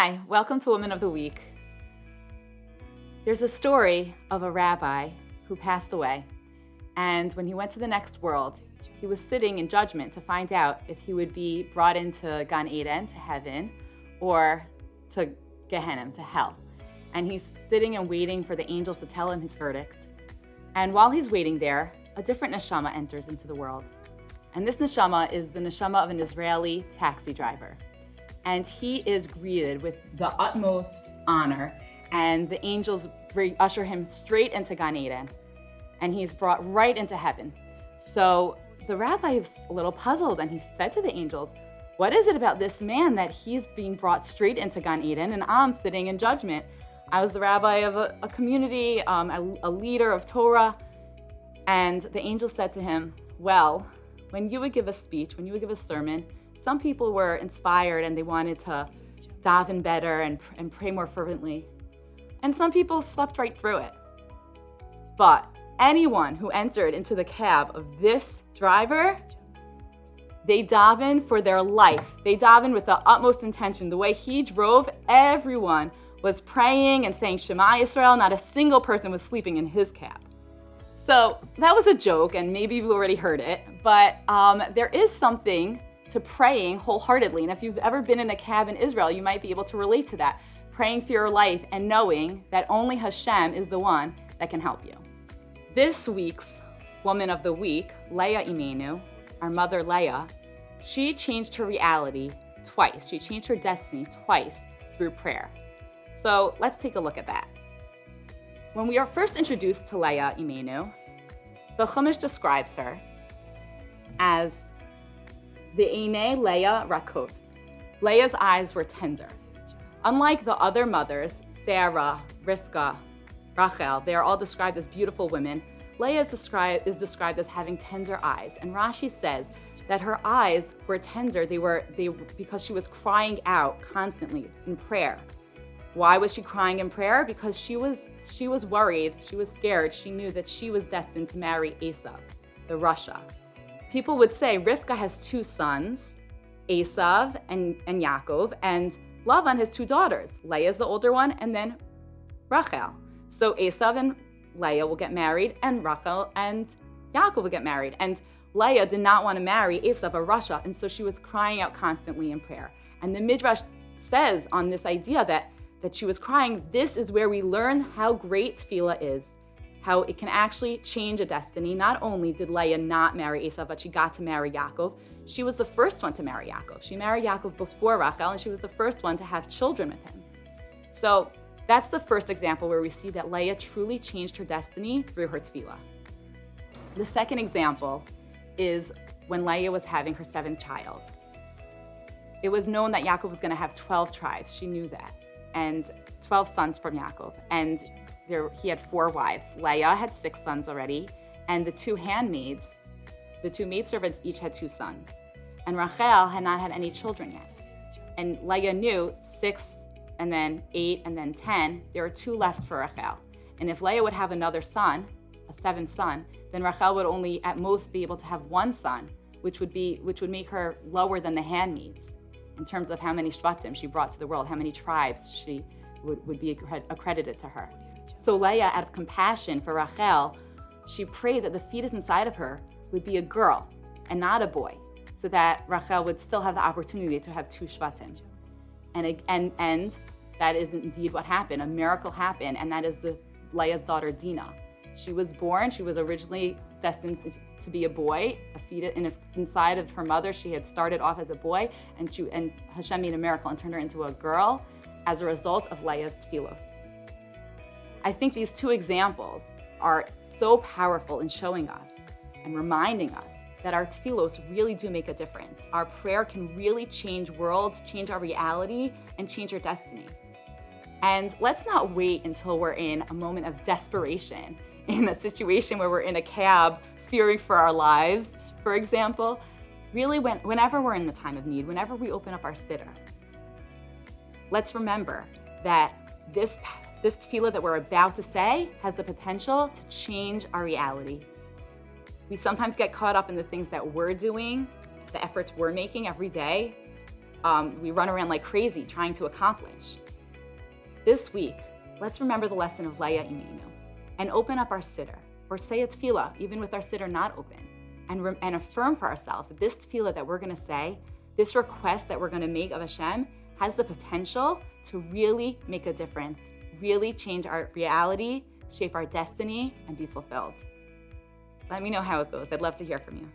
Hi, welcome to Women of the Week. There's a story of a rabbi who passed away, and when he went to the next world, he was sitting in judgment to find out if he would be brought into Gan Eden, to heaven, or to Gehenna, to hell. And he's sitting and waiting for the angels to tell him his verdict. And while he's waiting there, a different neshama enters into the world. And this neshama is the neshama of an Israeli taxi driver. And he is greeted with the utmost honor, and the angels usher him straight into Gan Eden, and he's brought right into heaven. So the rabbi is a little puzzled, and he said to the angels, "What is it about this man that he's being brought straight into Gan Eden, and I'm sitting in judgment? I was the rabbi of a community, a leader of Torah." And the angel said to him, "Well, when you would give a speech, when you would give a sermon, some people were inspired and they wanted to daven better and pray more fervently. And some people slept right through it. But anyone who entered into the cab of this driver, they davened for their life. They davened with the utmost intention. The way he drove, everyone was praying and saying Shema Yisrael. Not a single person was sleeping in his cab." So that was a joke, and maybe you've already heard it, but there is something to praying wholeheartedly. And if you've ever been in a cab in Israel, you might be able to relate to that. Praying for your life and knowing that only Hashem is the one that can help you. This week's Woman of the Week, Leah Imenu, our mother Leah, she changed her reality twice. She changed her destiny twice through prayer. So let's take a look at that. When we are first introduced to Leah Imenu, the Chumash describes her as the Einei Leah Rakos. Leah's eyes were tender. Unlike the other mothers, Sarah, Rivka, Rachel, they are all described as beautiful women. Leah is described as having tender eyes. And Rashi says that her eyes were tender. They were because she was crying out constantly in prayer. Why was she crying in prayer? Because she was worried, she was scared. She knew that she was destined to marry Esav, the Rasha. People would say Rivka has two sons, Esav and Yaakov, and Lavan has two daughters. Leah is the older one, and then Rachel. So Esav and Leah will get married, and Rachel and Yaakov will get married. And Leah did not want to marry Esav, a Rasha, and so she was crying out constantly in prayer. And the Midrash says on this idea that she was crying, this is where we learn how great tefillah is, how it can actually change a destiny. Not only did Leah not marry Esav, but she got to marry Yaakov. She was the first one to marry Yaakov. She married Yaakov before Rachel, and she was the first one to have children with him. So that's the first example where we see that Leah truly changed her destiny through her tefillah. The second example is when Leah was having her seventh child. It was known that Yaakov was going to have 12 tribes. She knew that. And 12 sons from Yaakov. And he had 4 wives. Leah had 6 sons already, and the 2 handmaids, the 2 maidservants, each had 2 sons. And Rachel had not had any children yet. And Leah knew 6, and then 8, and then 10, there were 2 left for Rachel. And if Leah would have another son, a 7th son, then Rachel would only at most be able to have 1 son, which would make her lower than the handmaids in terms of how many shvatim she brought to the world, how many tribes she would be accredited to her. So Leah, out of compassion for Rachel, she prayed that the fetus inside of her would be a girl and not a boy, so that Rachel would still have the opportunity to have 2 shvatim. And that is indeed what happened. A miracle happened, and that is Leah's daughter Dinah. She was born. She was originally destined to be a boy, a fetus inside of her mother. She had started off as a boy, and Hashem made a miracle and turned her into a girl as a result of Leah's tefillos. I think these 2 examples are so powerful in showing us and reminding us that our tefillos really do make a difference. Our prayer can really change worlds, change our reality, and change our destiny. And let's not wait until we're in a moment of desperation, in a situation where we're in a cab fearing for our lives, for example. Really, whenever we're in the time of need, whenever we open up our siddur, let's remember that this tefillah that we're about to say has the potential to change our reality. We sometimes get caught up in the things that we're doing, the efforts we're making every day, we run around like crazy trying to accomplish. This week, let's remember the lesson of Leah Imenu and open up our siddur, or say a tefillah, even with our siddur not open, and affirm for ourselves that this tefillah that we're going to say, this request that we're going to make of Hashem, has the potential to really make a difference, really change our reality, shape our destiny, and be fulfilled. Let me know how it goes. I'd love to hear from you.